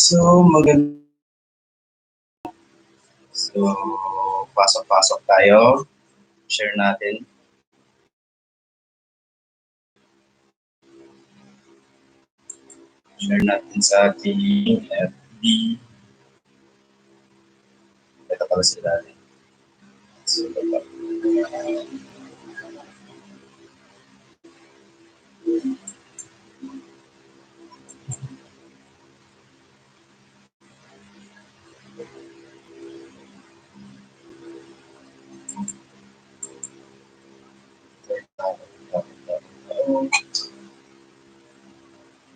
So, So, pasok-pasok tayo. Share natin. Share natin sa ating FB. Ito pala sila. So,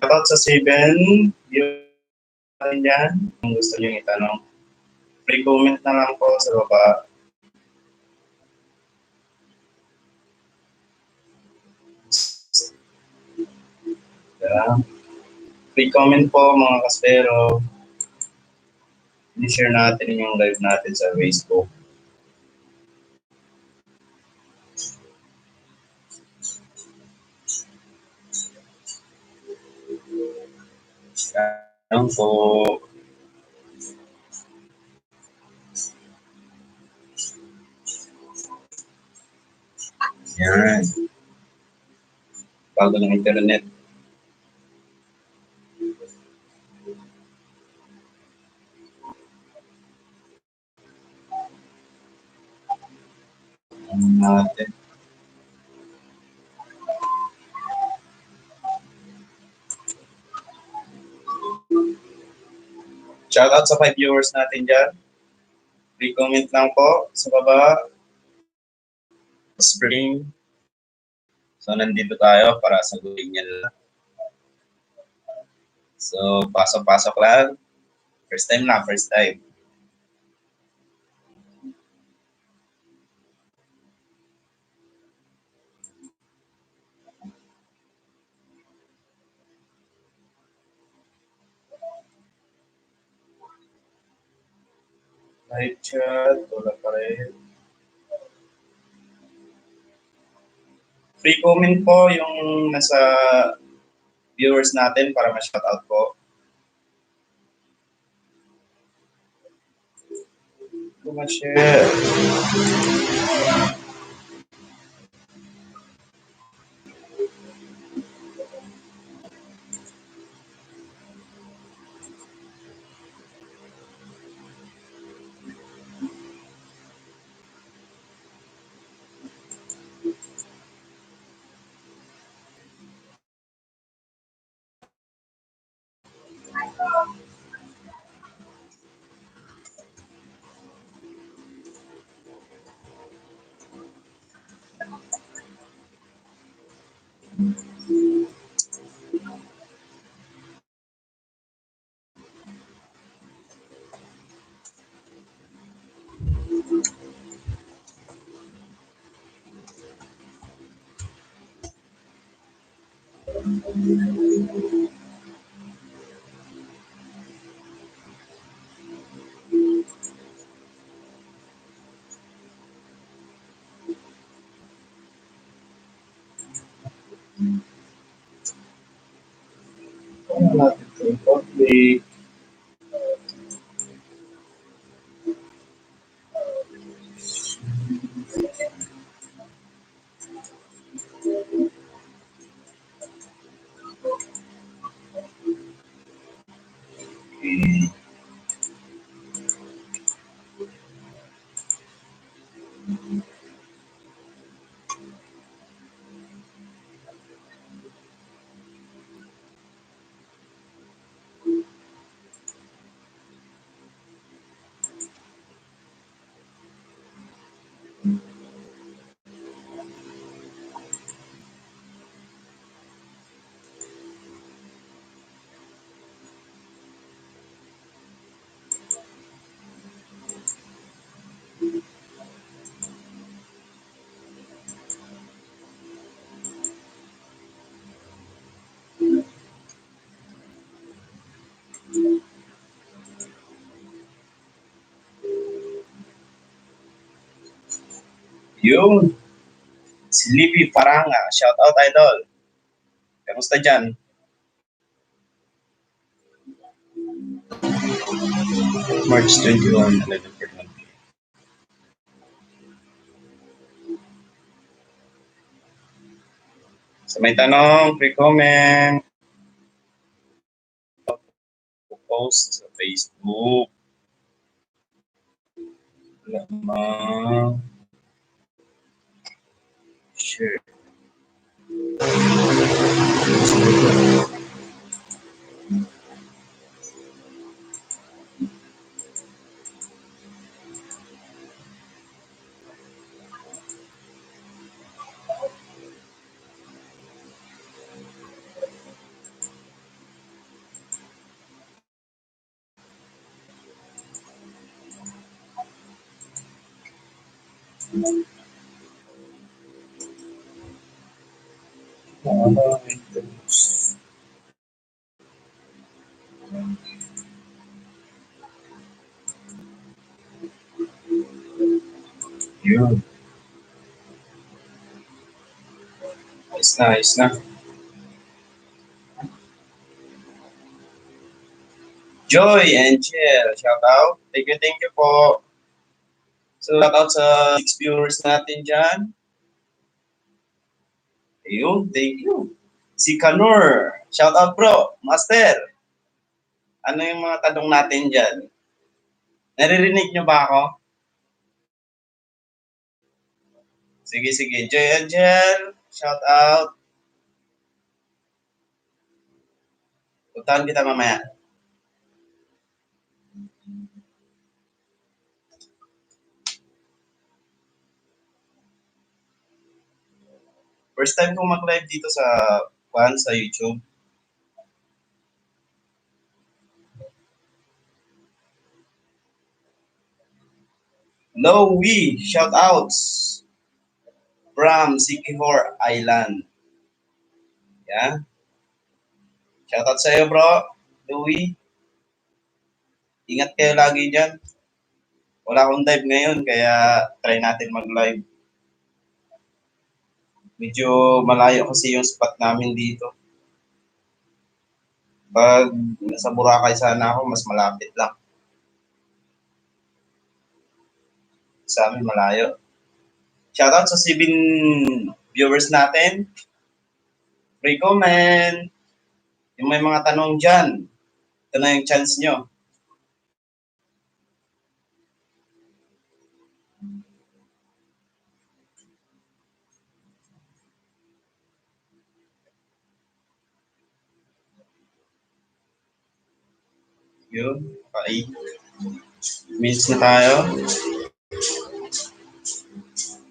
shoutout sa 7 view natin dyan. Kung gusto nyo itanong, free comment na lang po sa baba. Free comment po mga kaspero. I-share natin yung live natin sa Facebook. Yan po. Yan. Bago ng internet. Natin. Shoutout sa 5 viewers natin dyan. Free comment lang po sa baba. Spring. So, nandito tayo para sagutin niya lang. So, pasok-pasok lang. First time lang, first time. Live chat, wala pa rin. Free comment po yung nasa viewers natin para ma-shoutout po. Ma-share. Natin ito public. Okay. Yun. Si Libby Paranga. Shout out, idol. Kamusta dyan? March 21, 11:41 p.m. Sa may tanong, free comment, post sa Facebook. Lamang. Share. Yun. Ayos na. Joy and Jill, shout out. Thank you po. So, shout out sa 6 viewers natin dyan. Ayun, thank you. Si Kanur, shout out bro, master. Ano yung mga tanong natin dyan? Naririnig nyo ba ako? Sige. Joy and Jill, shout out. Puntahan kita mamaya. First time kong mag-live dito sa YouTube. Louie, shout outs from Sikihor Island. Yeah. Shout out sa'yo bro, Louie. Ingat kayo lagi dyan. Wala akong live ngayon, kaya try natin mag-live. Medyo malayo kasi yung spot namin dito. Pag nasa Boracay sana ako, mas malapit lang. Sa amin malayo. Shoutout sa 7 viewers natin. Free comment. Yung may mga tanong dyan, ito na yung chance nyo. Yun, pa-8 minutes na tayo.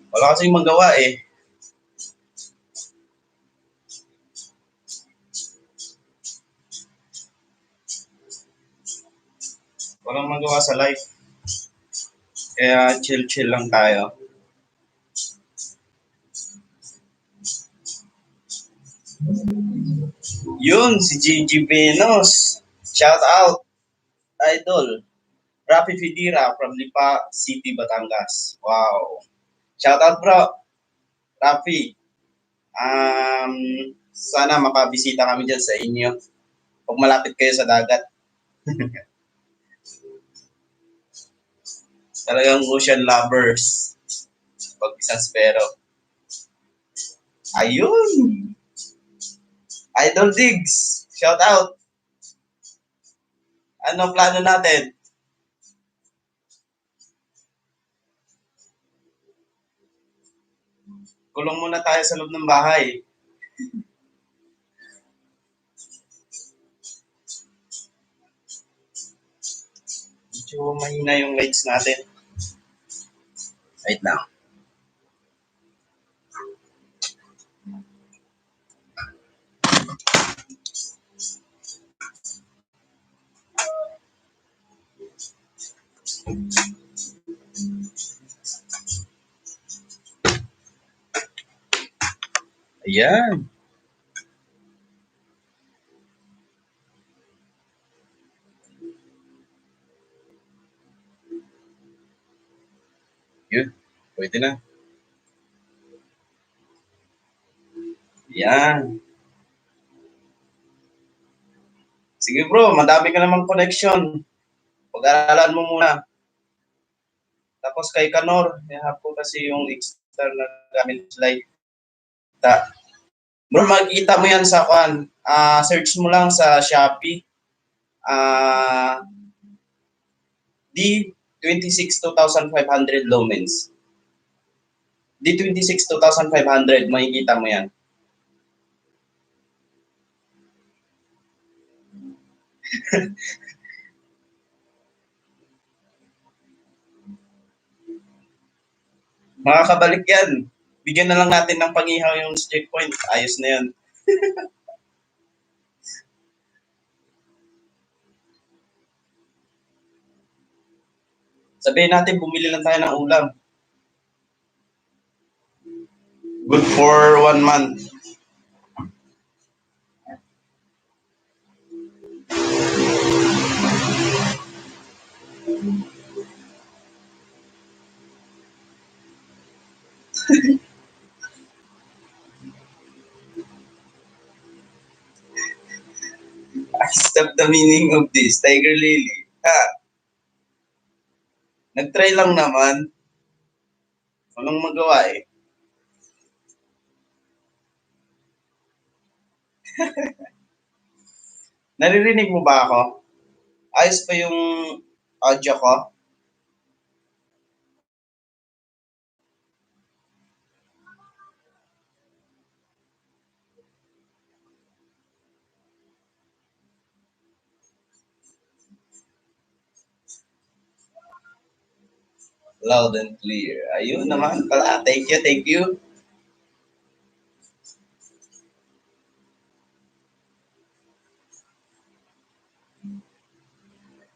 Wala kasing magawa eh. Walang magawa sa life. Kaya chill lang tayo. Yun, si Gigi Venus. Shout out, idol. Rafi Fidira from Lipa City, Batangas. Wow. Shout out bro, Rafi. Sana makabisita kami dyan sa inyo. Pag malapit kayo sa dagat. Talagang ocean lovers. Pag isang spero. Ayun! Idol Diggs! Shout out! Ano plano natin? Kulong muna tayo sa loob ng bahay. Medyo mahina yung lights natin. Wait lang. Ayan. Yun. Pwede na. Ayan. Sige bro, madami ka namang connection. Pag-aralan mo muna. Tapos kay Kanor, po kasi yung extra na gamit slide. Bro, makikita mo yan sa kan. Search mo lang sa Shopee. D26 2,500 lumens. D26 2,500, makikita mo yan. Makakabalik yan. Bigyan na lang natin ng pangihaw yung checkpoint. Ayos na yan. Sabihin natin, bumili lang tayo ng ulam. Good for 1 month. I stop the meaning of this. Tiger Lily. Nag-try lang naman. Walang magawa eh. Naririnig mo ba ako? Ayos pa yung audio ko? Loud and clear. Ayun naman pala. Thank you, thank you.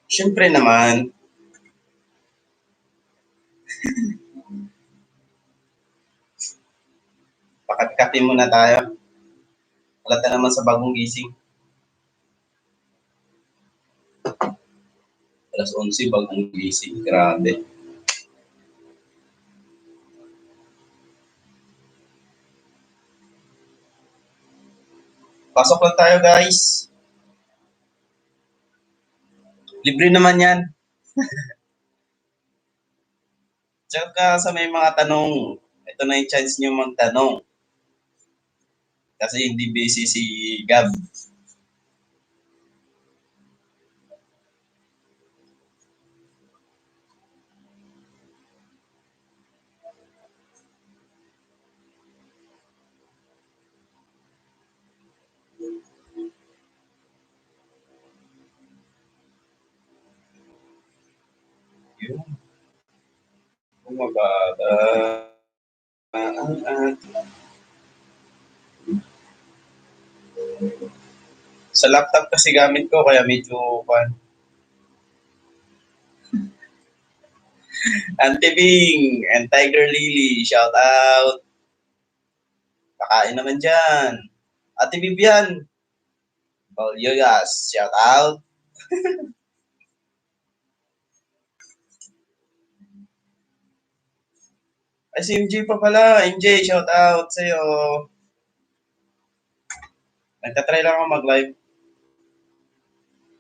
Siyempre naman. Pakat-katin muna tayo. Halata naman sa bagong gising. Alas 11, bagong gising. Grabe. Pasok lang tayo, guys. Libre naman yan. Tsaka sa may mga tanong, ito na yung chance nyo magtanong. Kasi hindi busy si Gab. Yun. Bumababa. Sa laptop kasi gamit ko, kaya medyo Auntie Bing and Tiger Lily, shout out. Kakain naman dyan. Ate Bibian, Paul Yogas, shout out. Ay, si MJ pa pala. MJ, shout out sa'yo. Nagtatry lang ako mag-live.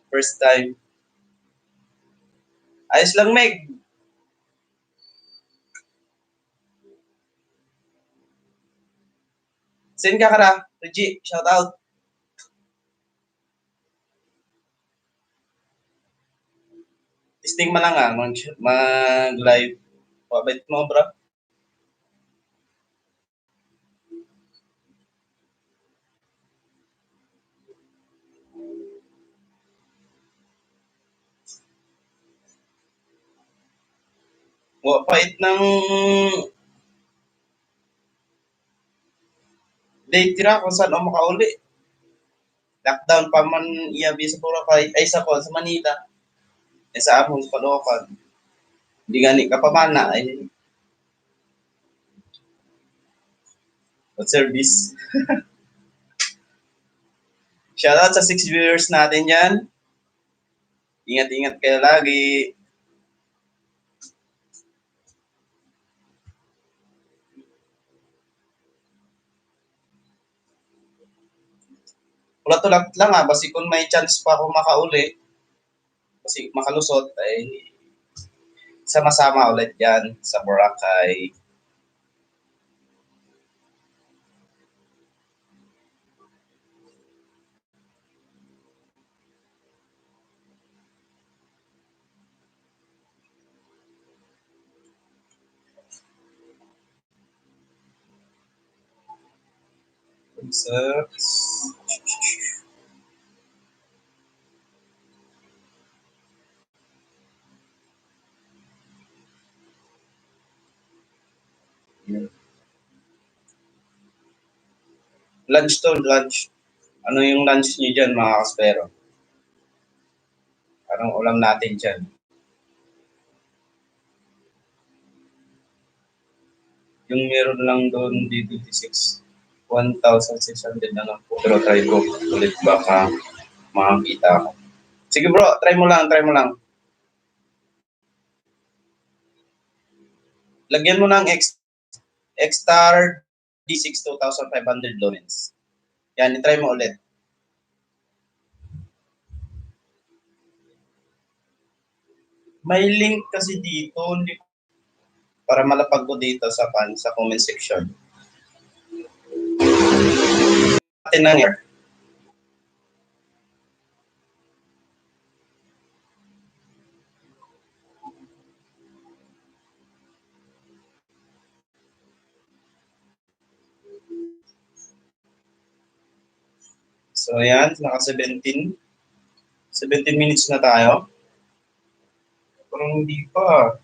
First time. Ayos lang, Meg. Send ka kara. Reggie, shout out. Testing mo lang mag-live. Pabait mo, bro. Pait ng date tira kung saan ako makauli. Lockdown pa man iabi sa Boracay, ay sa Manila. Sa among sa Caloocan. Hindi gani ka pamana ay what service. Shoutout sa 6 viewers natin yan. Ingat-ingat kayo lagi. Ulat-ulat lang basi kung may chance pa ako makauli. kasi makalusot ay sama-sama ulit yan sa Boracay. Concerts. Lunch to, lunch. Ano yung lunch niyo dyan, mga kaspero? Anong ulam natin dyan? Yung meron lang doon, D26, 1,600 na lang po. Pero try ko ulit baka makakita ako. Sige bro, try mo lang, try mo lang. Lagyan mo ng X-Star D6 2,500 lumens. Yan, i-try mo ulit. May link kasi dito, para malapag ko dito sa comment section. Atin na nga. So yan, naka 17. 17 minutes na tayo. Parang hindi pa.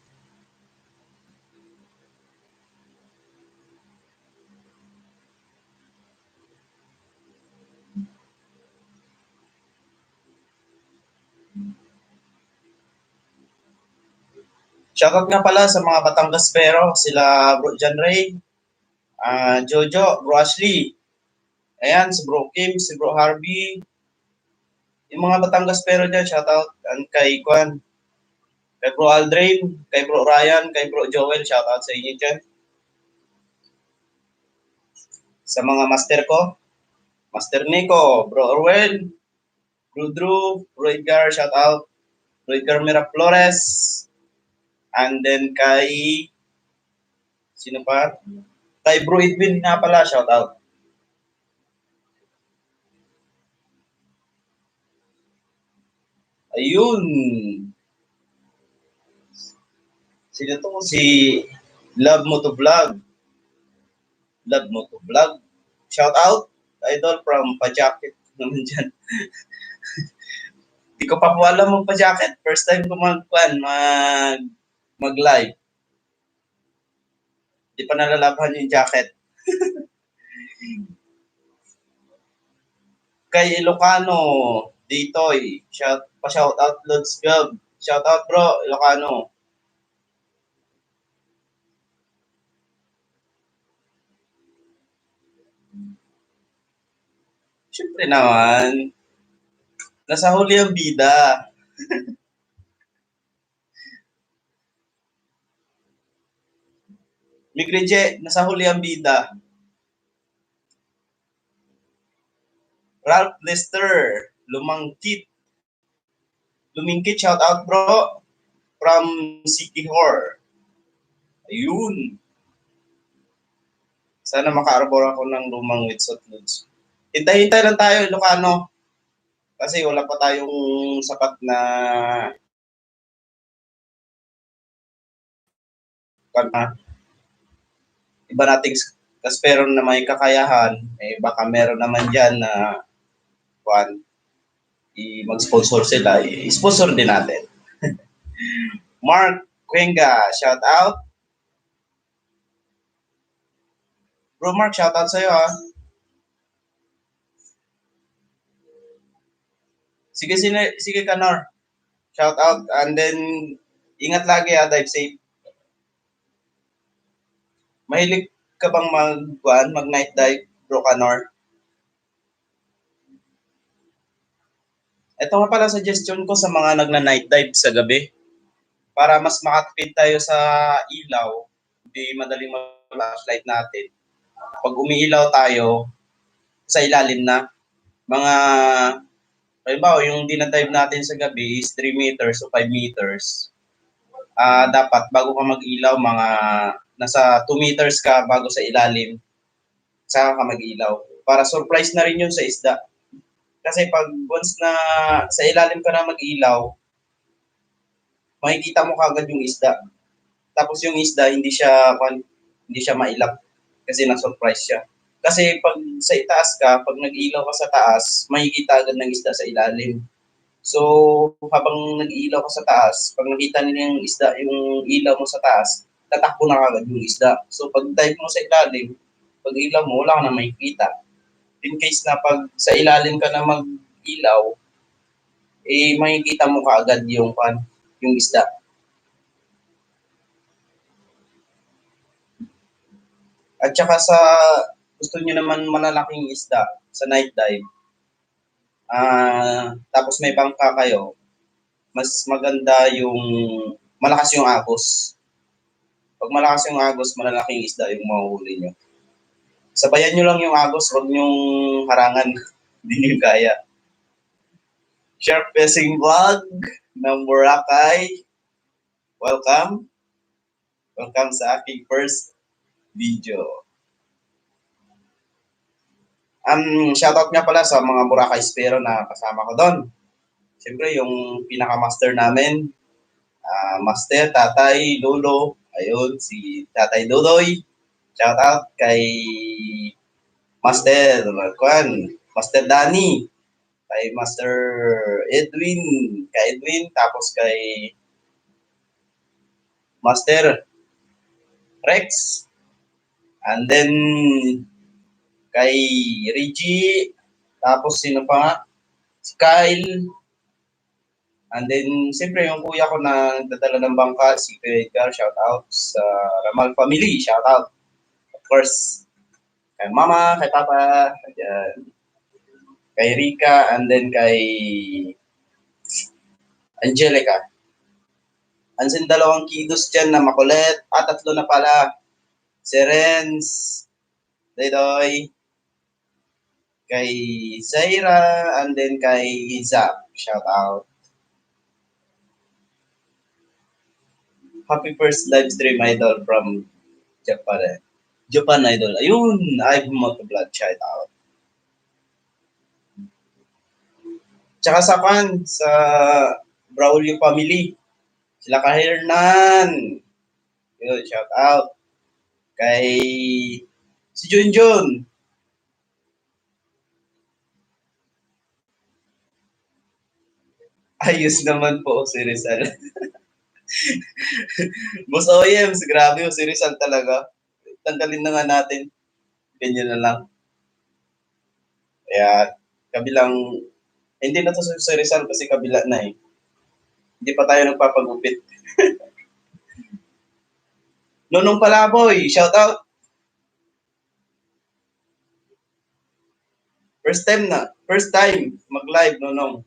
Shoutout nga pala sa mga Batangas pero sila Bro John Ray, Jojo, Bro Ashley, ayan, si Bro Kim, si Bro Harvey, yung mga Batangas pero dyan, shoutout kay Kwan, kay Bro Aldrin, kay Bro Ryan, kay Bro Joel, shoutout sa inyo dyan. Sa mga master ko, Master Nico, Bro Orwell, Bro Drew, Bro Edgar, shoutout, Bro Edgar Miraflores, and then kay, sino pa? Kay Bro Edwin nga pala, shoutout. Ayun. Sino to? Si Love Mo to Vlog. Love Mo to Vlog. Shout out, idol from Pa-Jacket naman dyan. Di ko pa po alam mo Pa-Jacket. First time ko mag-live. Di pa nalalabhan yung jacket. Kay Ilocano, Ditoy. Pa-shout out, Lods Gab. Shout out bro, Ilocano. Siyempre naman, nasa huli ang bida. Migreje, nasa huli ang bida. Ralph Lester, Lumingkit, shout out bro. From City Horror. Ayun. Sana maka-arbor ako ng lumang wetsuit loads. Hintay-hintay lang tayo, Ilocano. Kasi wala pa tayong sapat na iba nating kaspero na may kakayahan, eh baka meron naman dyan na mag-sponsor sila, i-sponsor din natin. Mark Cuenga, shout out. Bro Mark, shout out sa'yo ha. Sige Kanor. Shout out and then ingat lagi ha, dive safe. Mahilig ka bang mag-night dive, Bro Kanor? Ito nga pala suggestion ko sa mga nagna-night dive sa gabi. Para mas makatipid tayo sa ilaw, hindi madaling mag-flashlight natin. Pag umiilaw tayo, sa ilalim na, mga Halimbawa, yung dinadive natin sa gabi is 3 meters o 5 meters. Dapat bago ka mag-ilaw, mga nasa 2 meters ka bago sa ilalim, saka ka mag-ilaw. Para surprise na rin yun sa isda. Kasi pag once na sa ilalim ka na mag-ilaw, makikita mo kagad yung isda. Tapos yung isda, hindi siya mailap kasi na-surprise siya. Kasi pag sa itaas ka, pag nag-ilaw ka sa taas, makikita agad ng isda sa ilalim. So, habang nag-iilaw ka sa taas, pag nakita nila yung isda, yung ilaw mo sa taas, tatakbo na kagad yung isda. So, pag dive mo sa ilalim, pag ilaw mo, wala ka na makikita. In case na pag sa ilalim ka na mag-ilaw, makikita mo kaagad yung isda. At saka gusto nyo naman malalaking isda sa night dive, tapos may bangka kayo, mas maganda yung malakas yung agos. Pag malakas yung agos, malalaking isda yung mahuhuli nyo. Sabayan nyo lang yung agos, huwag nyong harangan. Hindi nyo kaya. Shark Fishing Vlog ng Boracay. Welcome. Welcome sa aking first video. Shoutout nga pala sa mga Boracay Spero na kasama ko doon. Siyempre, yung pinaka-master namin, Master, Tatay, Lolo, ayun, si Tatay Dodoy. Shoutout kay Master Master Danny, kay Master Edwin, tapos kay Master Rex, and then kay Reggie, tapos sino pa nga? Si Kyle, and then siyempre yung kuya ko na nagdadala ng bangka, si Kuya Edgar, shout out sa Ramal family, shout out. Of course, kay Mama, kay Papa, kay Rika, and then kay Angelica. Ansin dalawang kidos dyan na makulit. Tatlo na pala. Si Renz, Dedoy, kay Zaira, and then kay Zap. Shout out. Happy first live stream, idol, from Japan. Japan, idol. Ayun, I've Motovlog. Shout out. Tsaka sa Braulio family. Sila ka Hernan. Yun, shout out. Kay si Junjun. Ayos naman po si Rizal. Boss OEMs, grabe yung si Rizal talaga. Tanggalin na nga natin. Ganyan na lang. Kaya, kabilang, hindi na to si Rizal kasi kabila na eh. Hindi pa tayo nagpapagupit. Nonong Palaboy, shout out. First time mag-live, Nonong.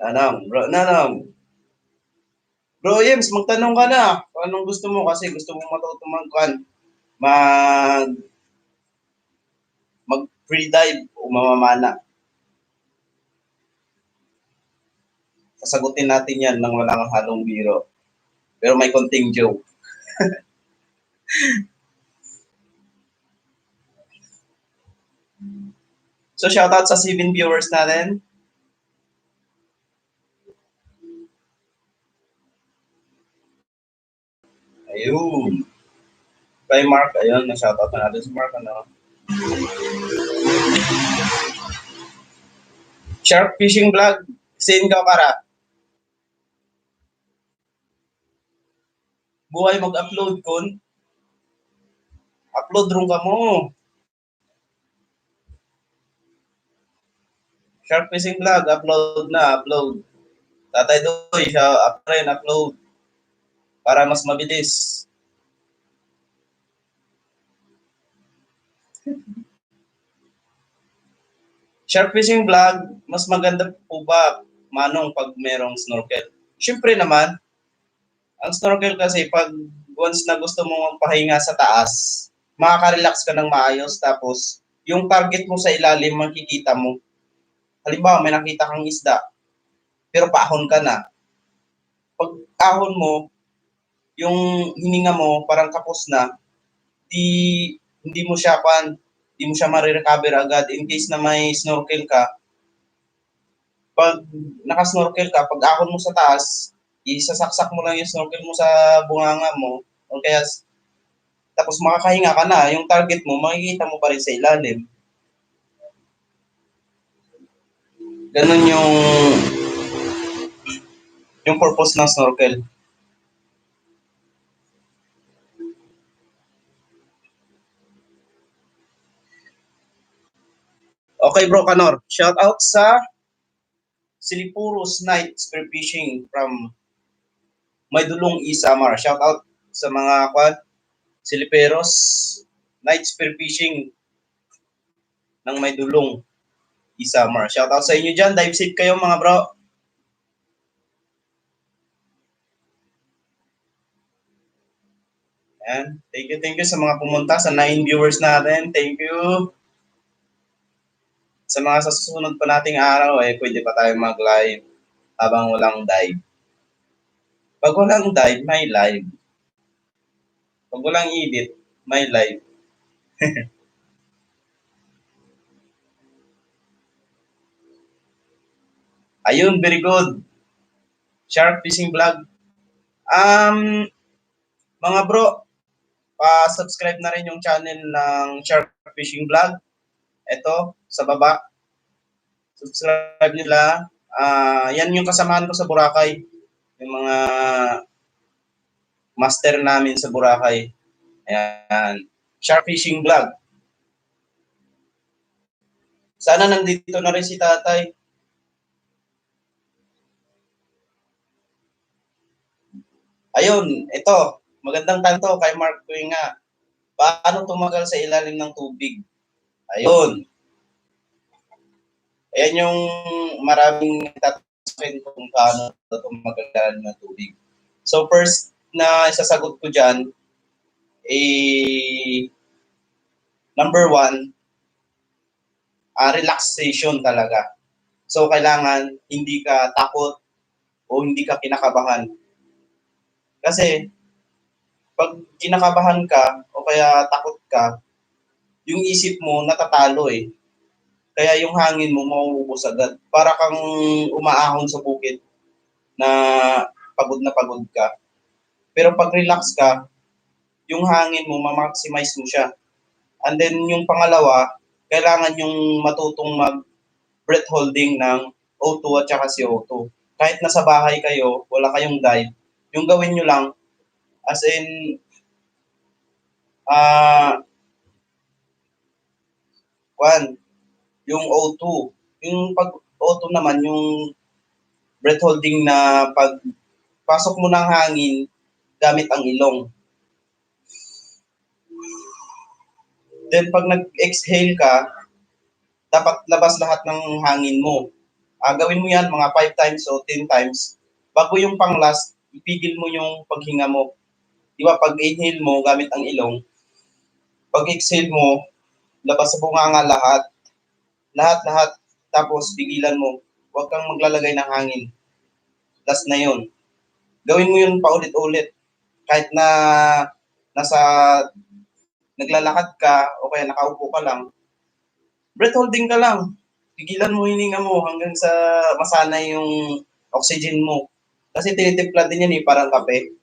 Nanong. Bro, Yems, magtanong ka na. Anong gusto mo? Kasi gusto mo matutuman mag free dive o mamamana. Sasagutin natin yan nang walang halong biro. Pero may konting joke. So, shoutout sa 7 viewers natin. Ayun. Kay Mark, ayun, na-shoutout na natin si Mark. Ano? Shark Fishing Vlog, sin ka kara. Buhay mag-upload kon. Upload ron ka mo. Shark Fishing Vlog, upload. Tatay Doy, siya upload. Para mas mabilis. Shark Fishing Vlog, mas maganda po ba, Manong, pag merong snorkel? Siyempre naman, ang snorkel kasi pag once na gusto mo magpahinga sa taas, makaka-relax ka ng maayos tapos yung target mo sa ilalim makikita mo. Halimbawa, may nakita kang isda, pero paahon ka na. Pag ahon mo, yung hininga mo parang kapos na, di hindi mo siya hindi mo siya ma-recover agad in case na may snorkel ka. Pag naka-snorkel ka, pag ahon mo sa taas, isasaksak mo lang yung snorkel mo sa bunganga mo o kaya tapos makakahinga ka na, yung target mo makikita mo pa rin sa ilalim. Ganun yung purpose ng snorkel. Okay bro Kanor, shout out sa Silipuros Night Spearfishing from Maydulong Isamar. Shout out sa mga Siliperos Night Spearfishing ng Maydulong Isamar. Shout out sa inyo dyan. Dive safe kayo mga bro. Ayan. Thank you sa mga pumunta, sa 9 viewers natin. Thank you. Sa mga sa susunod pa nating araw, pwede pa tayo mag-live habang walang dive. Pag walang dive, may live. Pag walang edit, may live. Ayun, very good. Shark Fishing Vlog. Mga bro, pa-subscribe na rin yung channel ng Shark Fishing Vlog. Ito, sa baba. Subscribe nila. Yan yung kasamahan ko sa Boracay. Yung mga master namin sa Boracay. Ayan. Shark Fishing Vlog. Sana nandito na rin si tatay. Ayun, ito. Magandang tanto kay Mark Kuinga. Paano tumagal sa ilalim ng tubig? Ayun. Ayan yung maraming tatanungin kung paano tumagal sa ilalim ng tubig. So first na isasagot ko dyan, number one, relaxation talaga. So kailangan hindi ka takot o hindi ka kinakabahan. Kasi pag kinakabahan ka o kaya takot ka, yung isip mo natatalo eh. Kaya yung hangin mo mauubos agad. Para kang umaahon sa bukid na pagod ka. Pero pag relax ka, yung hangin mo ma-maximize mo siya. And then yung pangalawa, kailangan yung matutong mag breath holding ng O2 at saka CO2. Kahit nasa bahay kayo, wala kayong dive, yung gawin nyo lang, as in, yung O2. Yung pag O2 naman, yung breath holding na pag pasok mo ng hangin gamit ang ilong. Then pag nag-exhale ka, dapat labas lahat ng hangin mo. Gawin mo yan mga 5 times o 10 times. Bago yung pang last, ipigil mo yung paghinga mo. Di ba pag inhale mo gamit ang ilong, pag exhale mo, labas sa bunganga lahat. Lahat. Tapos pigilan mo. Huwag kang maglalagay ng hangin. Last na yun. Gawin mo yun paulit-ulit. Kahit na nasa naglalakad ka o kaya nakaupo ka lang, breath holding ka lang. Pigilan mo hininga mo hanggang sa masanay yung oxygen mo. Kasi tinitimpla din yan parang kape.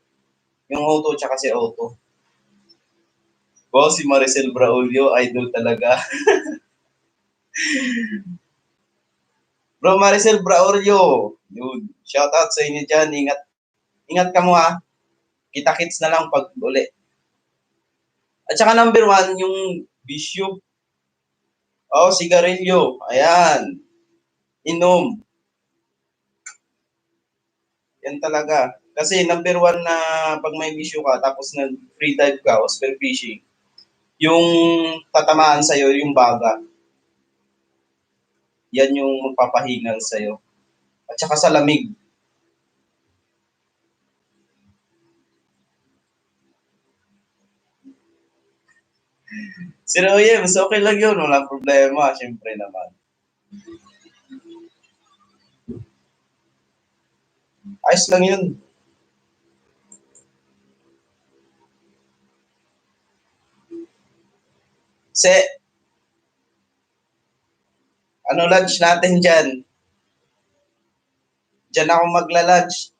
Yung O2 tsaka si O2. Wow, si Maricel Braulio, idol talaga. Bro Maricel Braulio, yun. Shout out sa inyo dyan. Ingat ka mo ha. Kita-kits na lang pag uli. At saka number one, yung bisyo. Sigarilyo. Ayan. Inom. Yan talaga. Kasi number one na pag may bisyo ka, tapos nag-free dive ka o spear fishing, yung tatamaan sa'yo, yung baga. Yan yung magpapahingal sa'yo. At saka sa lamig. Si Royem, so okay lang yun. Walang problema. Siyempre naman. Ayos lang yun. Se, ano lunch natin dyan? Dyan ako magla-lunch.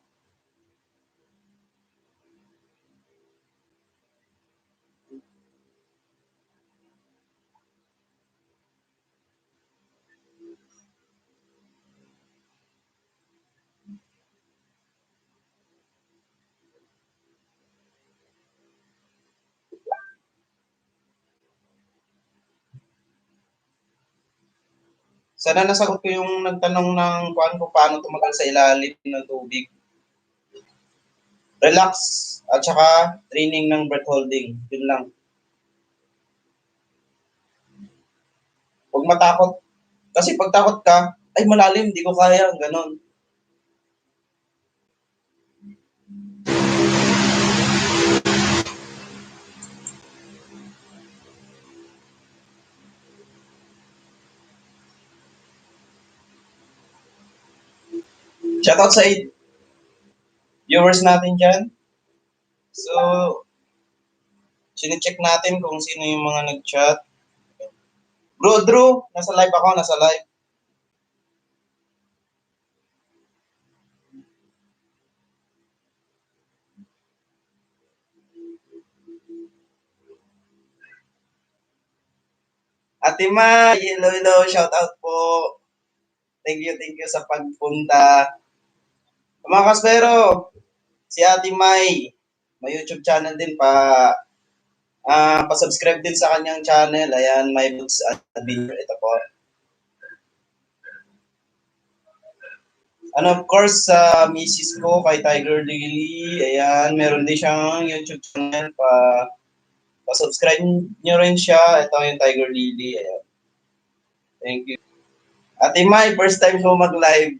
Sana nasagot ko yung nagtanong ng kung paano tumagal sa ilalim ng tubig. Relax at saka training ng breath holding. Yun lang. Huwag matakot. Kasi pag takot ka, ay malalim, di ko kaya. Ganon. Shoutout sa viewers natin dyan. So, sine-check natin kung sino yung mga nag-chat. Bro, Drew, nasa live ako, nasa live. Ate Ma, hello, hello, shoutout po. Thank you sa pagpunta. Mga kaspero, si Ate Mai, may YouTube channel din pa-subscribe din sa kanyang channel. Ayan, My Books Adventure. Ito po. Of course, sa misis ko, kay Tiger Lily, ayan, meron din siyang YouTube channel pa-subscribe nyo rin siya. Ito yung Tiger Lily. Ayan. Thank you. Ate Mai, first time ko mag-live.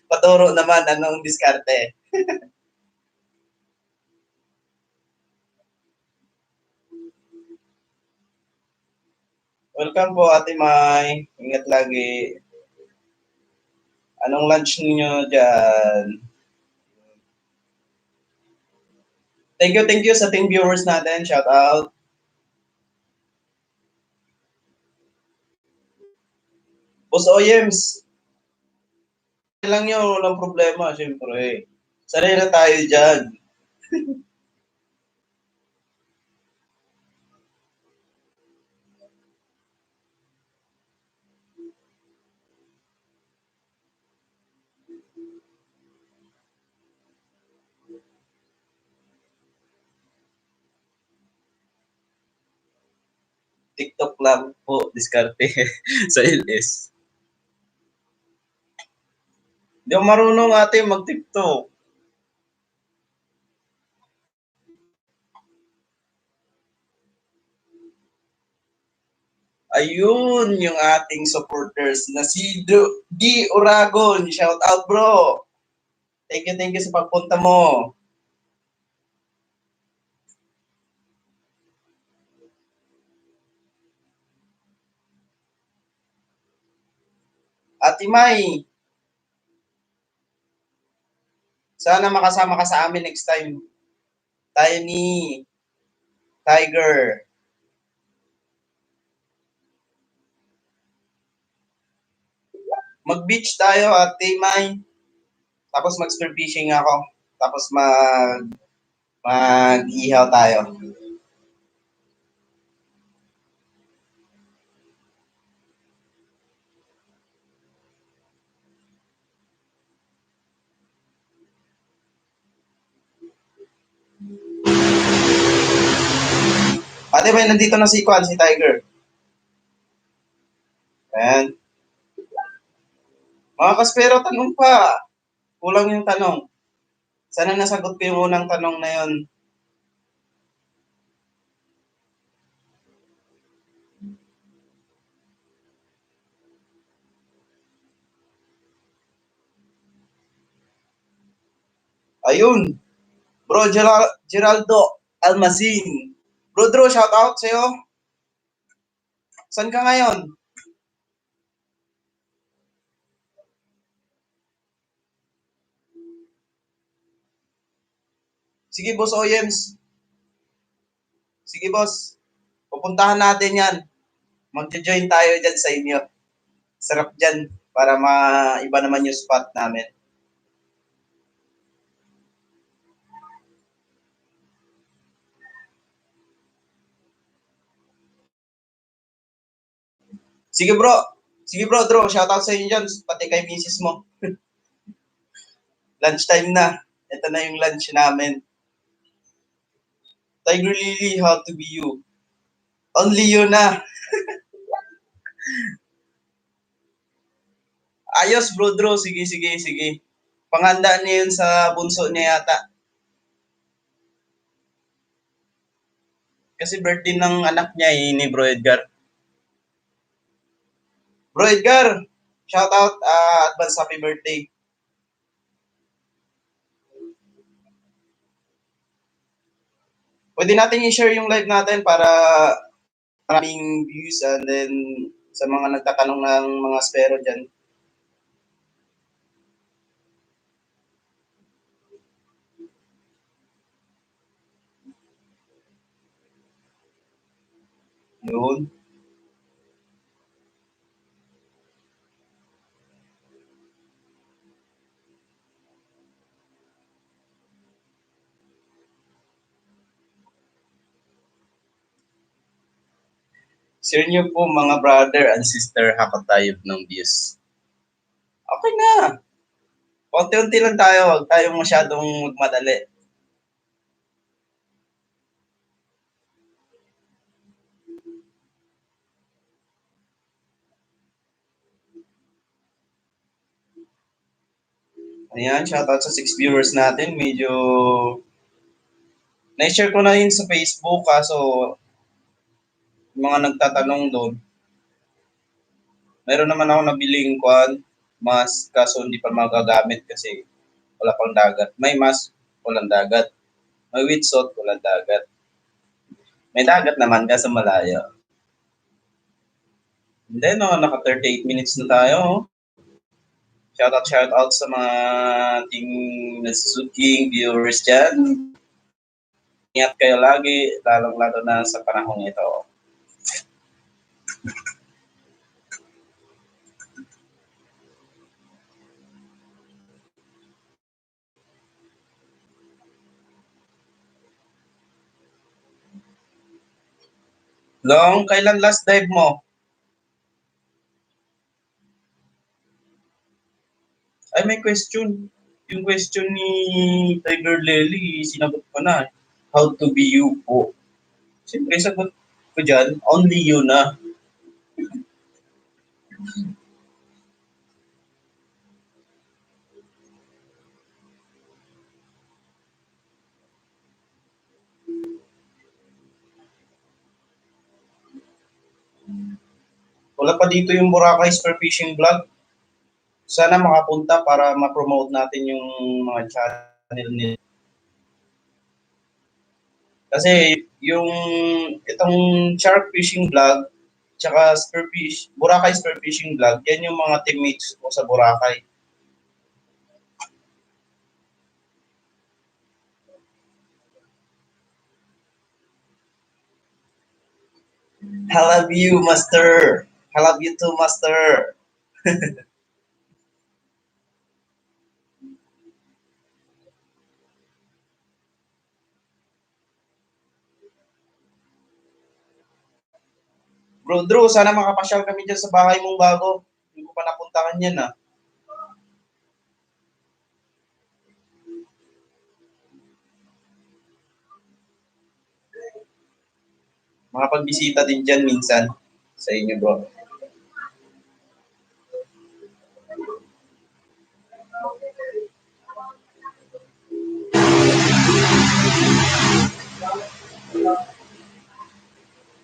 Paturo naman anong diskarte. Welcome po, Ate Mai. Ingat lagi. Anong lunch niyo dyan? Thank you sa team viewers natin. Shout out. Boss Oyems, lang nyo, walang problema, syempre. Sanay na tayo dyan. TikTok lang po, diskarte sa LS. Hindi ako marunong ate mag-TikTok. Ayun, yung ating supporters na si D. Uragon. Shout out bro. Thank you sa pagpunta mo. Ate Mai, sana makasama ka sa amin next time. Tayo ni Tiger. Mag-beach tayo, Ate Mai. Tapos mag-spear fishing ako. Tapos mag-ihaw tayo. Ate May, nandito na si Kwan, si Tiger. Ayan. Mga kaspero, tanong pa. Kulang yung tanong. Sana nasagot ko yung unang tanong na yun. Ayun. Bro, Geraldo Almazin. Bro Drew, shout out sa'yo. Saan ka ngayon? Sige, Boss Oyems. Sige, Boss. Pupuntahan natin yan. Mag-join tayo dyan sa inyo. Sarap dyan para maiba naman yung spot namin. Sige bro. Sige bro, Drew. Shoutout sa inyo dyan. Pati kay misis mo. Lunchtime na. Ito na yung lunch namin. Tiger Lily, how to be you. Only you na. Ayos bro, Drew. Sige, sige, sige. Panghandaan niya yun sa bunso niya yata. Kasi birthday ng anak niya ni Bro Edgar. Bro Edgar, shoutout, advance happy birthday. Pwede natin i-share yung live natin para maraming views and then sa mga nagtatanong ng mga spero dyan. Yun. Share nyo po mga brother and sister, hakot tayo ng views. Okay na. Konti-unti lang tayo. Huwag tayong masyadong magmadali. Ayan, shoutout sa 6 viewers natin. Medyo na-share ko na yun sa Facebook kaso mga nagtatanong doon. Meron naman ako nabiling mas kaso hindi pa magagamit kasi wala pang dagat. May mas, walang dagat. May windsuit, walang dagat. May dagat naman kaso malayo. And then, naka 38 minutes na tayo. Shout out sa mga ating nasusuking viewers dyan. Ingat kayo lagi, lalong-lalo na sa panahong ito. Long, kailan last dive mo? Ay, may question. Yung question ni Tiger Lely, sinagot ko na. How to be you po. Siyempre, sagot ko dyan, only you na. Wala pa dito yung Boracay Spearfishing Vlog. Sana makapunta para ma-promote natin yung mga channel nila. Kasi yung itong shark fishing vlog, tsaka Boracay Spearfishing Vlog, yan yung mga teammates ko sa Boracay. I love you, Master. I love you too, Master. Bro, Drew, sana makapasyal kami dyan sa bahay mong bago. Hindi ko pa napuntahan yan, ah. Makapagbisita din dyan minsan sa inyo, bro.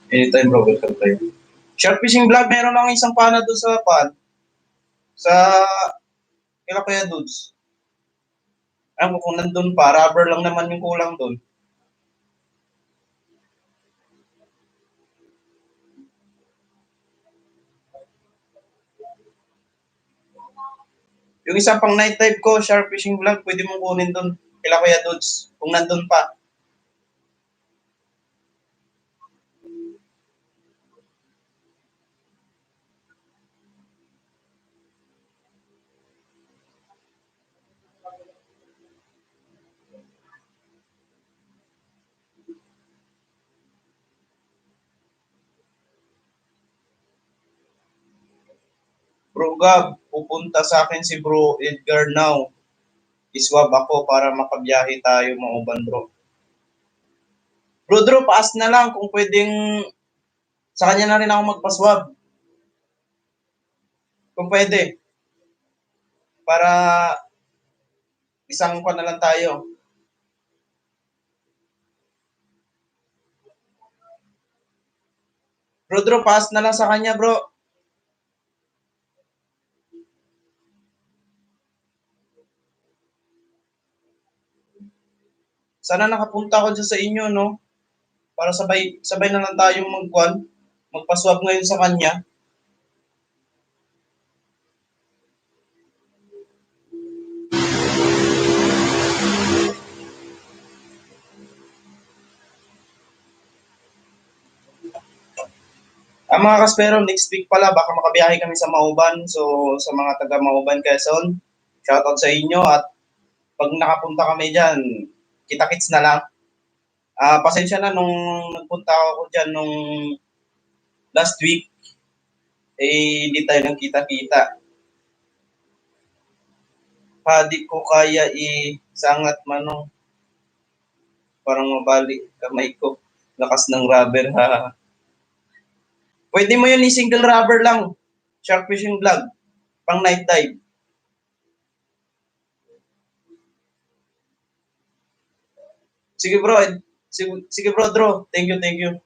Anytime, bro. Welcome tayo. Shark fishing vlog, meron akong isang pana doon sa sa kila Kuya Dudes. Alam ko kung nandun pa, rubber lang naman yung kulang doon. Yung isa pang night dive ko, shark fishing vlog, pwede mong kunin doon. Kila Kuya Dudes, kung nandun pa. Bro Gab, pupunta sa akin si Bro Edgar now. Iswab ako para makabiyahe tayo mauban bro. Bro Drew, paas na lang kung pwedeng sa kanya na rin ako magpaswab. Kung pwede. Para isang pa na lang tayo. Bro Drew, paas na lang sa kanya bro. Sana nakapunta ako dyan sa inyo, no? Para sabay na lang tayong magpaswab ngayon sa kanya. Mga kaspero, next week pala, baka makabiyahe kami sa Mauban. So, sa mga taga Mauban, Quezon, shoutout sa inyo. At pag nakapunta kami dyan, kita-kits na lang. Pasensya na nung nagpunta ako dyan nung last week, hindi tayo nang kita-kita. Di ko kaya isangat manong parang mabalik kamay ko. Lakas ng rubber, ha. Pwede mo yun i-single rubber lang. Shark fishing vlog. Pang night dive. Sige bro. Sige bro, Drew. Thank you, thank you.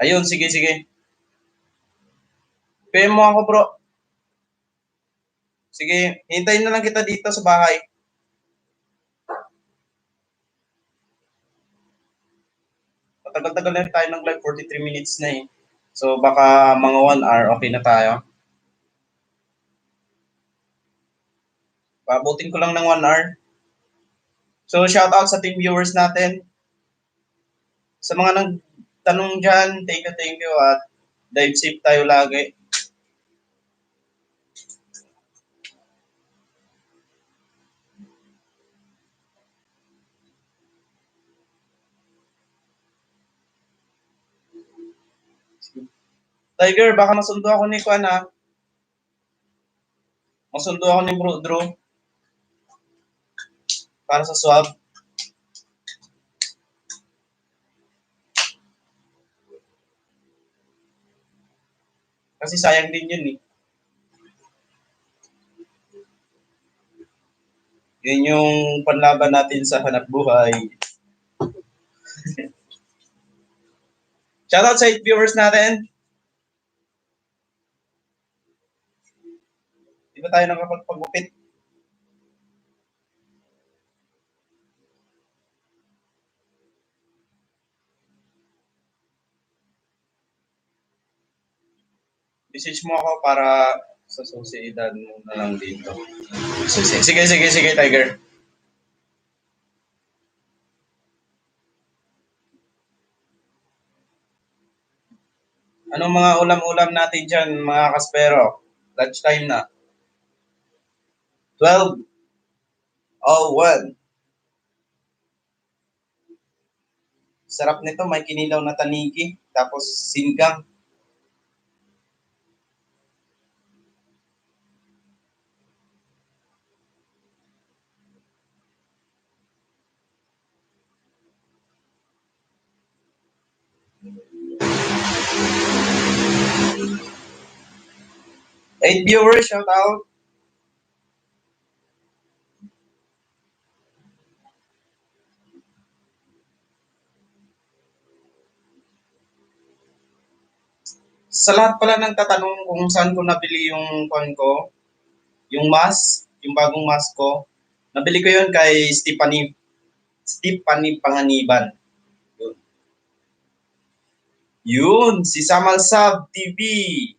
Ayun, sige, sige. PM mo ako bro. Sige, hintayin na lang kita dito sa bahay. Matagal-tagal na rin tayo ng live, 43 minutes na eh. So baka mga 1 hour, okay na tayo. Pabutin ko lang ng 1 hour. So shout out sa team viewers natin. Sa mga nagtanong dyan, thank you at dive safe tayo lagi. Tiger, baka masundo ako ni Kwan ha. Masundo ako ni Bro Drew. Para sa swab. Kasi sayang din yun eh. Yun yung panlaban natin sa hanap buhay. Shoutout sa viewers natin. Di ba tayo nakapagpagupit? Message mo ako para sa susiedad mo na lang dito. Sige, Tiger. Anong mga ulam-ulam natin dyan, mga kaspero? Lunch time na. 12:01. Sarap nito, may kinilaw na tanigi, tapos sinigang. Hey viewers, shout out. Sa lahat pala ng tatanong kung saan ko nabili yung kwan ko, yung mask, yung bagong mask ko, nabili ko yun kay Stephanie Panganiban. Yun, si Samal Sab TV.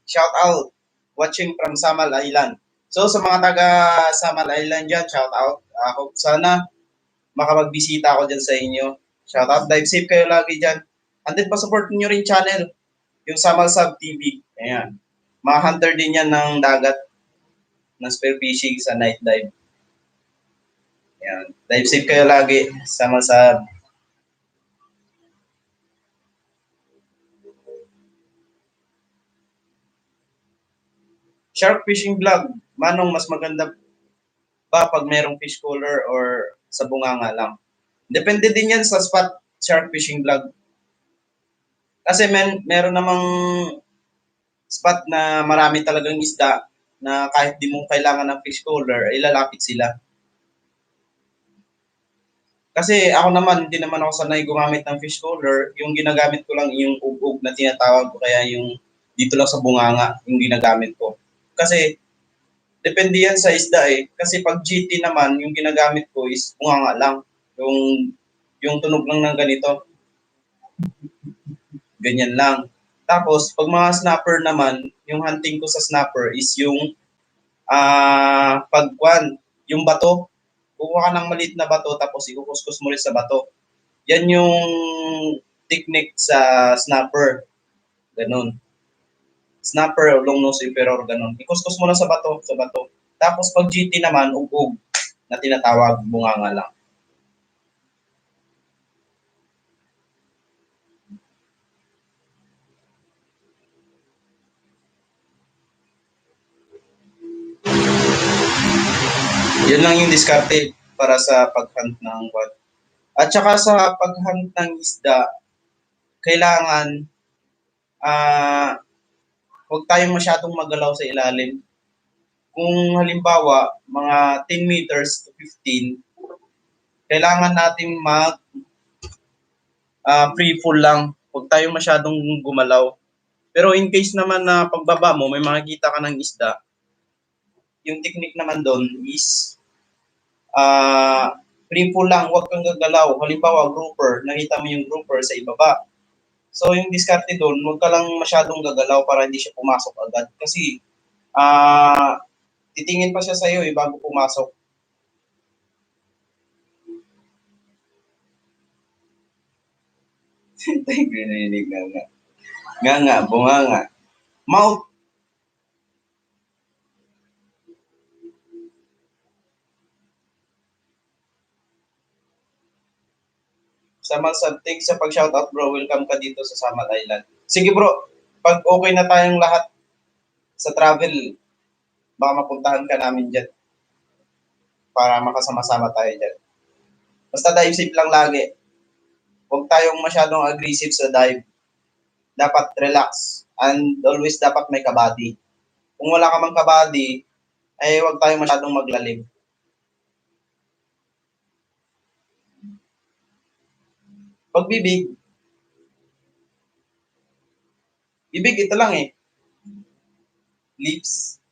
Shout out. Watching from Samal Island. So sa mga taga Samal Island dyan, shout out. Ako sana makapagbisita ako dyan sa inyo. Shout out, dive safe kayo lagi dyan. And then pa-support nyo rin channel, yung Samal Sub TV. Ayan. Mga hunter din yan ng dagat, ng spear fishing sa night dive. Ayan. Dive safe kayo lagi, Samal Sub. Shark fishing vlog, manong mas maganda ba pag merong fish cooler or sa bunganga lang? Depende din yan sa spot shark fishing vlog. Kasi meron namang spot na marami talagang isda na kahit di mo kailangan ng fish cooler, ay lalapit sila. Kasi ako naman, hindi naman ako sanay gumamit ng fish cooler. Yung ginagamit ko lang yung ug-ug na tinatawag ko, kaya yung dito lang sa bunganga, yung ginagamit ko. Kasi depende yan sa isda eh. Kasi pag GT naman, yung ginagamit ko is bunganga lang. Yung, yung tunog lang ng ganito, ganyan lang. Tapos, pag mga snapper naman, yung hunting ko sa snapper is yung pagkwan, yung bato. Kukuha ka ng maliit na bato, tapos ikukuskus mo rin sa bato. Yan yung technique sa snapper. Ganun. Snapper o long nose emperor, ganun. Ikuskus mo na sa bato, sa bato. Tapos pag GT naman, ug-ug na tinatawag, bunganga lang. Yun lang yung diskarte para sa pag-hunt ng kwan. At saka sa pag-hunt ng isda, kailangan huwag tayong masyadong magalaw sa ilalim. Kung halimbawa, mga 10 meters to 15, kailangan nating mag free fall lang. Huwag tayong masyadong gumalaw. Pero in case naman na pagbaba mo, may makikita ka ng isda, yung technique naman doon is free fall lang, huwag kang gagalaw. Halimbawa, grouper, nakita mo yung grouper sa ibaba. So yung diskarte doon, huwag ka lang masyadong gagalaw para hindi siya pumasok agad. Kasi titingin pa siya sa'yo bago pumasok. Narinig nga nga. Nga nga, bunga nga. Mouth. Samal something sa pag-shoutout bro, welcome ka dito sa Samal Island. Sige bro, pag okay na tayong lahat sa travel, baka mapuntahan ka namin dyan para makasama-sama tayo dyan. Basta dive safe lang lagi. Huwag tayong masyadong aggressive sa dive. Dapat relax. And always dapat may kabady. Kung wala ka mang kabady, ay huwag tayong masyadong maglalim. Pagbibig, bibig ito lang eh. Lips.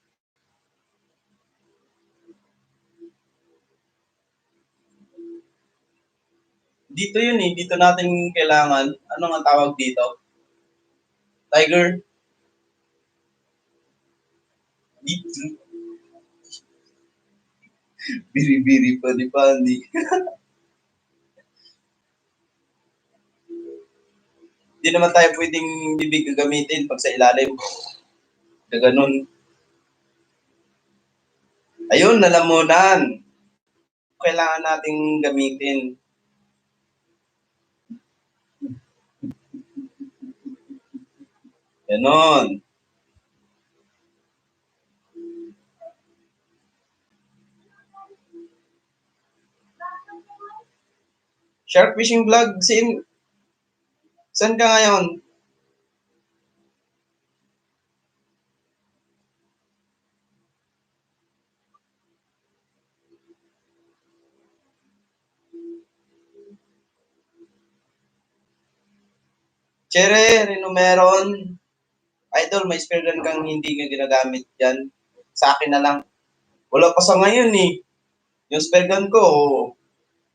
Dito yun eh. Dito natin kailangan. Ano nga tawag dito? Tiger. Dito. Biri-biri pa ni Pandi. Hindi naman tayo pwedeng bibig gagamitin pag sa ilalim. Gaganon. Ayun, nalamunan. Kailangan nating gamitin. Ganon. Shark fishing vlog, saan ka ngayon? Chere, Rino meron. Idol, may spare gun kang hindi ka ginagamit dyan. Sa akin na lang. Wala pa sa ngayon eh. Yung spare gun ko,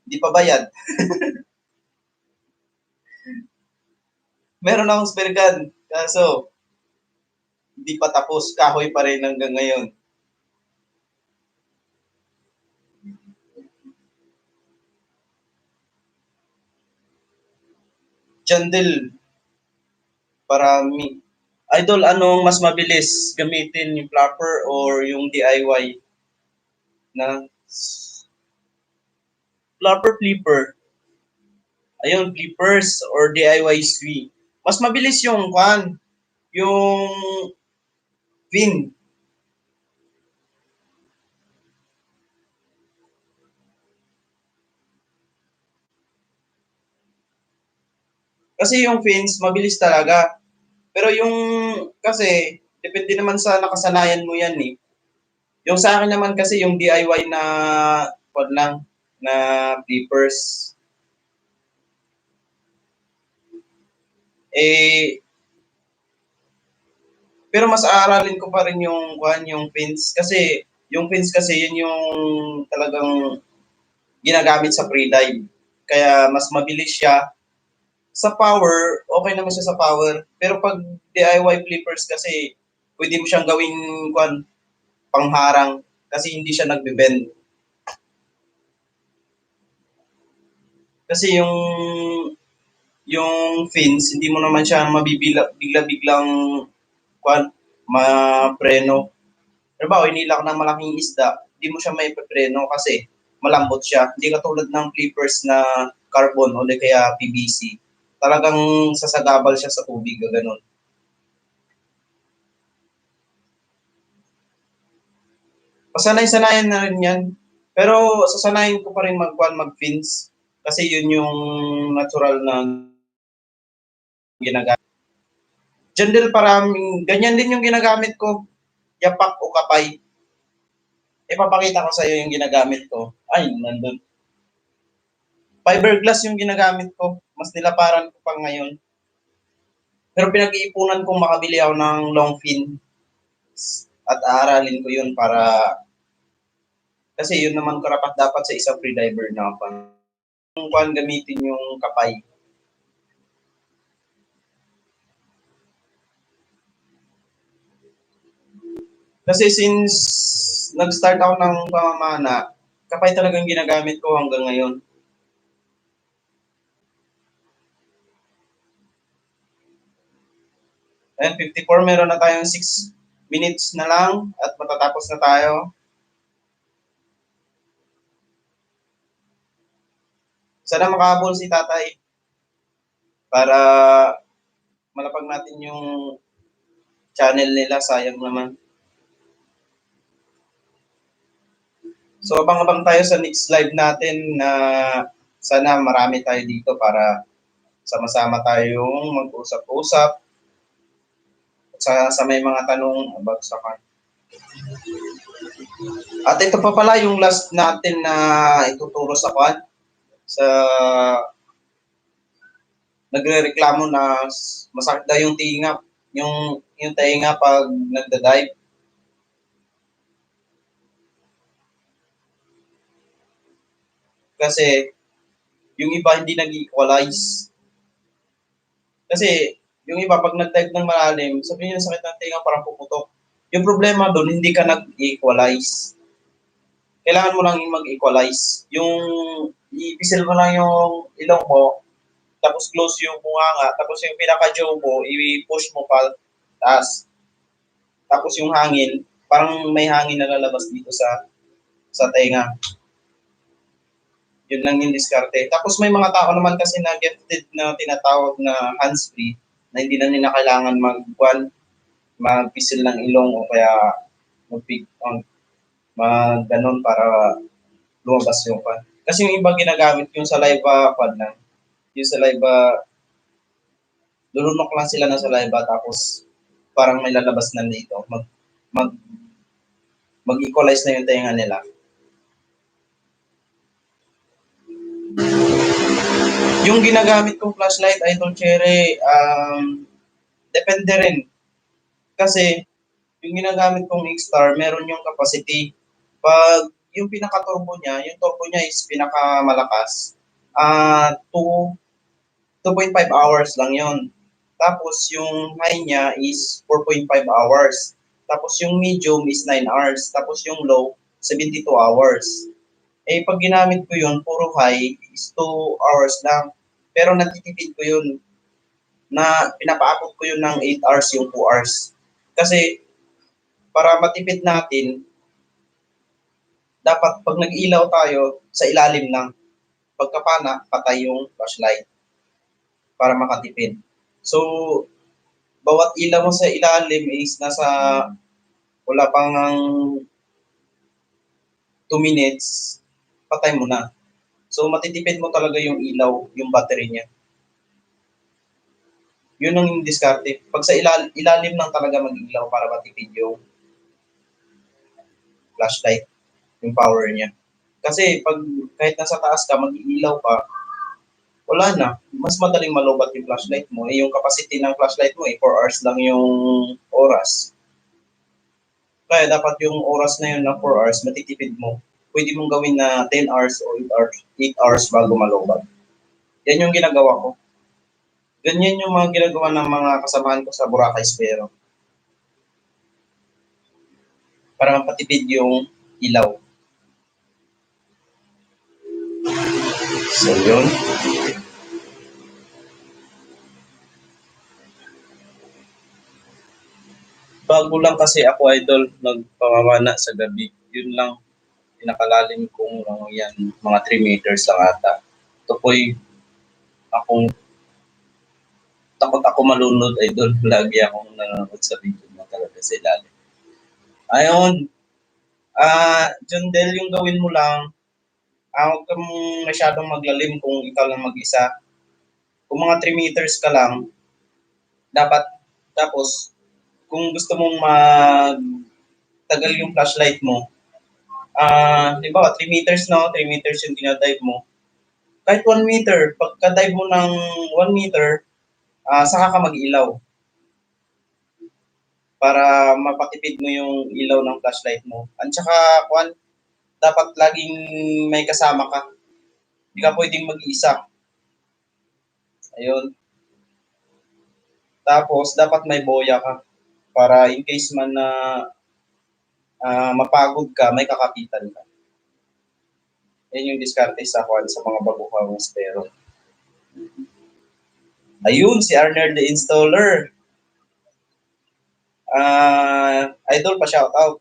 hindi pa bayad. Meron akong spare gun. Kaso, hindi pa tapos. Kahoy pa rin hanggang ngayon. Jandel, parami. Idol, anong mas mabilis gamitin, yung flapper or yung DIY na flipper? Ayun, flippers or DIY swi. Mas mabilis yung yung fin. Kasi yung fins, mabilis talaga. Pero yung, kasi, depende naman sa nakasanayan mo yan eh. Yung sa akin naman kasi yung DIY na, lang, na flippers, eh, pero mas aaralin ko pa rin yung fins. Kasi, yung fins kasi, yun yung talagang ginagamit sa pre-dive. Kaya mas mabilis siya. Sa power, okay naman siya sa power. Pero pag DIY flippers kasi, pwede mo siyang gawing pangharang kasi hindi siya nagbe-bend. Kasi yung fins, hindi mo naman siya bigla-biglang mapreno. Halimbawa, hinila ka ng malaking isda, hindi mo siya may preno kasi malambot siya. Hindi katulad ng flippers na carbon o kaya PVC. Talagang sasagabal siya sa tubig, gano'n. Pasanay-sanayan na rin yan. Pero sasanayin ko pa rin mag-fins kasi yun yung natural na ginagamit. Diyan din ganyan din yung ginagamit ko, yapak o kapay. Ipapakita ko sa iyo yung ginagamit ko. Ay, nandun. Fiberglass yung ginagamit ko. Mas nilaparan ko pa ngayon. Pero pinag-iipunan kong makabili ako ng long fin at aaralin ko yun para kasi yun naman karapat dapat sa isang freediver na kung gamitin yung kapay. Kasi since nag-start ako ng pamamana, kapay talagang ginagamit ko hanggang ngayon. Ayan, 54, meron na tayong 6 minutes na lang at matatapos na tayo. Sana makahabol si tatay para malapag natin yung channel nila, sayang naman. So abang-abang tayo sa next live natin na sana marami tayo dito para sama-sama tayong mag-usap-usap sa may mga tanong about sa kan. At ito pa pala yung last natin na ituturo sa kan sa nagrereklamo na masakit daw yung tinga, yung tenga pag nagda-dive. Kasi yung iba hindi nag-equalize. Kasi yung iba pag nag-dive ng malalim, sabihin yung sakit ng tenga parang puputok. Yung problema doon, hindi ka nag-equalize. Kailangan mo lang mag-equalize. Yung ipisil mo lang yung ilong mo, tapos close yung bunganga, tapos yung pinaka-jaw mo, i-push mo pa taas. Tapos yung hangin, parang may hangin na lalabas dito sa tenga. Yun lang yung diskarte. Tapos may mga tao naman kasi na gifted na tinatawag na hands-free na hindi na nila kailangan magpisil ng ilong o kaya ganun para lumabas yung pan. Kasi yung iba ginagamit yung saliva lang. Yung saliva, lulunok lang sila ng saliva tapos parang may lalabas na dito. Mag, mag-equalize na yung tenga nila. Yung ginagamit kong flashlight, Idol Cherry, depende rin. Kasi yung ginagamit kong X-Star, meron yung capacity. Pag yung pinaka-turbo niya, yung turbo niya is pinakamalakas, 2.5 hours lang yon. Tapos yung high niya is 4.5 hours. Tapos yung medium is 9 hours. Tapos yung low, 72 hours. Eh, pag ginamit ko yun, puro high, is 2 hours lang. Pero natitipid ko yun. na pinapaabot ko yun ng 8 hours yung 2 hours. Kasi para matipid natin, dapat pag nag-ilaw tayo, sa ilalim lang. Pagkapana, patay yung flashlight para makatipid. So, bawat ilaw mo sa ilalim is nasa wala pang 2 minutes, patay mo na. So, matitipid mo talaga yung ilaw, yung battery niya. Yun ang diskarte. Pag sa ilalim lang talaga mag-ilaw para matipid yung flashlight, yung power niya. Kasi pag kahit nasa taas ka, mag-iilaw pa, wala na. Mas madaling malobat yung flashlight mo. Eh, yung capacity ng flashlight mo, 4 hours lang yung oras. Kaya dapat yung oras na yun na 4 hours, matitipid mo. Pwede mong gawin na 10 hours o 8 hours bago malobat. Yan yung ginagawa ko. Ganyan yung mga ginagawa ng mga kasamahan ko sa Boracay Espero. Para mapatipid yung ilaw. So, yun. Bago lang kasi ako, idol, nagpamamana sa gabi. Yun lang, pinakalalim kong yan, mga 3 meters lang ata. Ito po'y akong takot ako malunod, idol. Lagi akong nanonood sa video mo talaga sa ilalim. Ayun, Jundel, yung gawin mo lang, huwag kang masyadong maglalim kung ikaw lang mag-isa. Kung mga 3 meters ka lang, dapat, tapos, kung gusto mong magtagal yung flashlight mo, di ba, 3 meters no, 3 meters yung dinadive mo. Kahit 1 meter, pagka-dive mo ng 1 meter, saka ka mag-ilaw. Para mapatipid mo yung ilaw ng flashlight mo. At saka, dapat laging may kasama ka. Hindi ka pwedeng mag-isa. Ayun. Tapos, dapat may boya ka. Para in case man na mapagod ka, may kakapitan ka. Yan yung diskarte sa mga baguhang espero. Ayun, si Arner the Installer. Idol pa shoutout.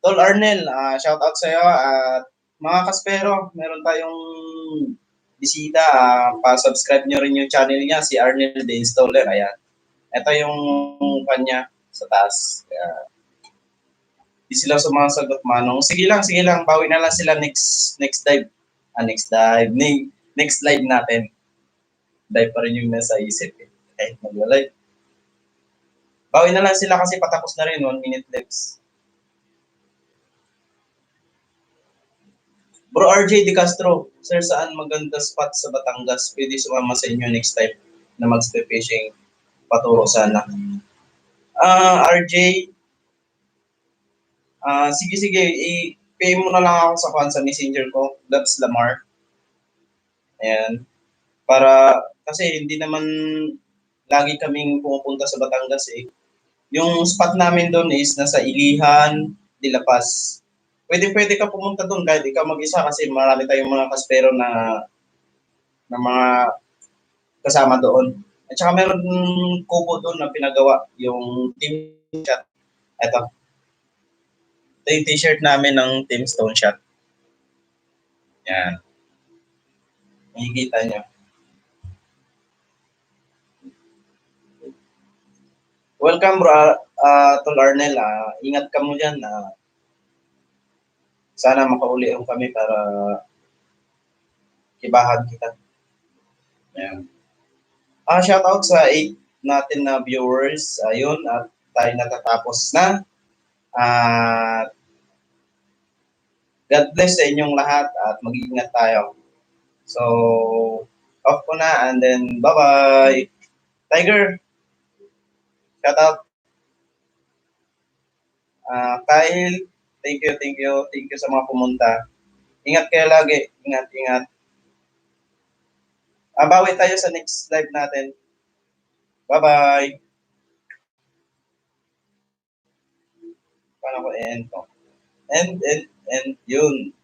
Tol Arnel, shoutout sa'yo. At mga kaspero, meron tayong bisita. Pa-subscribe nyo rin yung channel niya, si Arnel the Installer. Ayan. Ito yung kanya sa taas. Di sila sumasagot, Manong. Sige lang. Bawi na lang sila next dive. Next live natin. Dive pa rin yung nasa isip. Kahit mag-live. Bawi na lang sila kasi patapos na rin. 1 minute lives. Bro RJ De Castro, sir, saan maganda spot sa Batangas? Pwede sumama sa inyo next time na mag-fishing. Paturo sana. RJ, sige, i-pay mo na lang ako sa messenger ko, Labs Lamar. Ayan. Para, kasi hindi naman lagi kaming pumupunta sa Batangas eh. Yung spot namin doon is nasa Ilihan, De La Paz. Pwede ka pumunta doon kahit ikaw mag-isa kasi marami tayong mga kaspero na mga kasama doon. At saka meron kubo doon na pinagawa, yung team shot. Ito yung t-shirt namin ng Team Stone Shot. Yan. Makikita nyo. Welcome bro, Tol Arnel. Ingat ka mo dyan. Sana makauli kami para kibahan kita. Yan. Shout out sa 8 natin na viewers. Ayun, at tayo natatapos na. God bless sa inyong lahat at mag-iingat tayo. So, off ko na and then bye-bye. Tiger, shout out. Kyle, thank you sa mga pumunta. Ingat kayo lagi. Ingat. Bawi tayo sa next live natin. Bye-bye. Paano ko i-end to? And yun.